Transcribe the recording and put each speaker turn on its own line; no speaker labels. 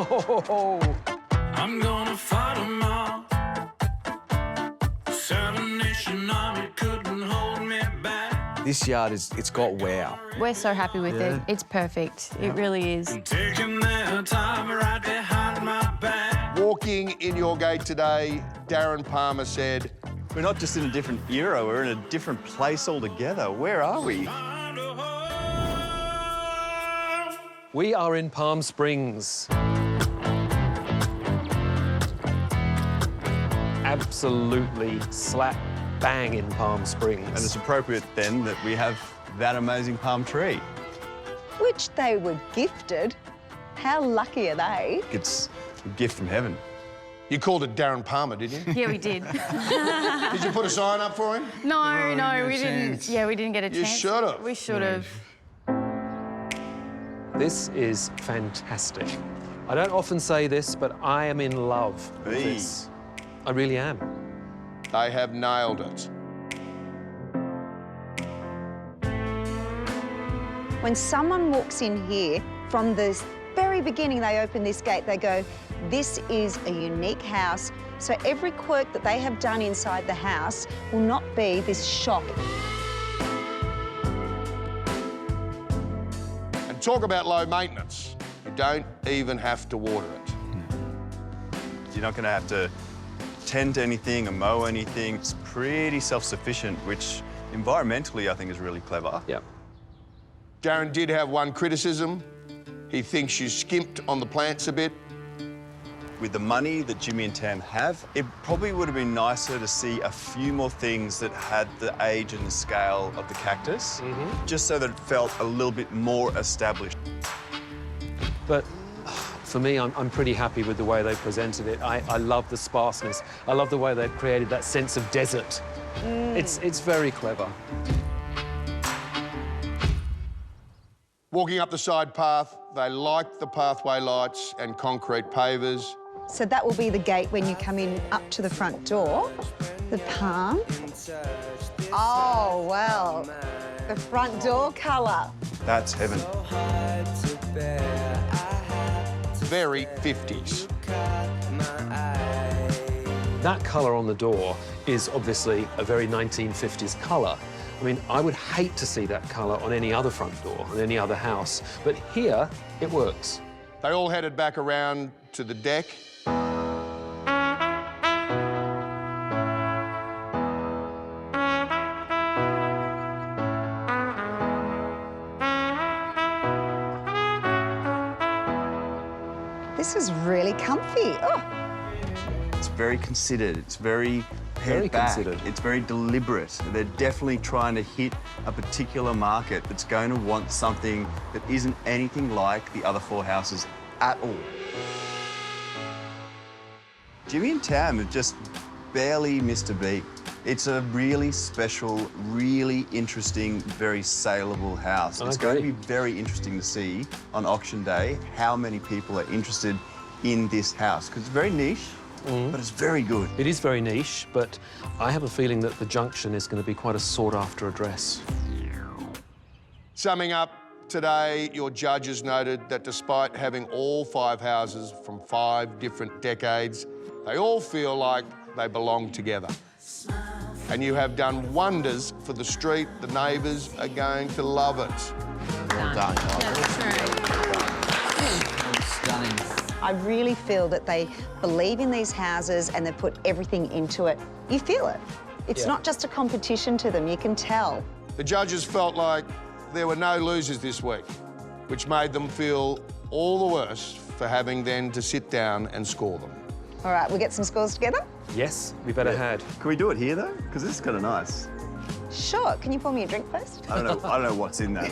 Oh.
I'm gonna fight 'em all. 7 Nation Army couldn't hold me back.
This yard it's got wow.
We're so happy with it. It's perfect. It really is.
Taking their time right behind my back.
Walking in your gate today, Darren Palmer said,
We're not just in a different era, we're in a different place altogether. Where are we?
We are in Palm Springs. Absolutely slap bang in Palm Springs.
And it's appropriate then that we have that amazing palm tree.
Which they were gifted. How lucky are they?
It's a gift from heaven.
you called it Darren Palmer, didn't you?
Yeah, we did.
Did you put a sign up for him?
No, we didn't. Yeah, we didn't get a chance.
You should have.
We should have.
This is fantastic. I don't often say this, but I am in love with this. I really am.
They have nailed it.
When someone walks in here, from the very beginning they open this gate, they go, this is a unique house. So every quirk that they have done inside the house will not be this shock.
And talk about low maintenance. You don't even have to water it.
You're not going to have to tend to anything or mow anything. It's pretty self-sufficient, which environmentally I think is really clever.
Yeah.
Darren did have one criticism. He thinks you skimped on the plants a bit.
With the money that Jimmy and Tam have, it probably would have been nicer to see a few more things that had the age and the scale of the cactus, just so that it felt a little bit more established.
But for me, I'm pretty happy with the way they presented it. I love the sparseness. I love the way they've created that sense of desert. It's very clever.
Walking up the side path, they like the pathway lights and concrete pavers.
So that will be the gate when you come in up to the front door. The palm. Oh, well, the front door colour.
That's heaven.
Very 50s.
That colour on the door is obviously a very 1950s colour. I mean, I would hate to see that colour on any other front door, on any other house, but here, it works.
They all headed back around to the deck.
This is really comfy. Oh.
It's very considered. It's very pared back.
considered.
It's very deliberate. They're definitely trying to hit a particular market that's going to want something that isn't anything like the other 4 houses at all. Jimmy and Tam have just barely missed a beat. It's a really special, really interesting, very saleable house. It's going to be very interesting to see on auction day how many people are interested in this house, because it's very niche, but it's very good.
It is very niche, but I have a feeling that the Junction is going to be quite a sought-after address.
Summing up today, your judges noted that despite having all 5 houses from 5 different decades, they all feel like they belong together. And you have done wonders for the street. The neighbours are going to love it.
Well done.
Stunning.
I really feel that they believe in these houses and they put everything into it. You feel it. It's not just a competition to them, you can tell.
The judges felt like there were no losers this week, which made them feel all the worse for having then to sit down and score them.
All right, we'll get some scores together?
Yes, we better had.
Can we do it here, though? Because this is kind of nice.
Sure. Can you pour me a drink first?
I don't know what's in that.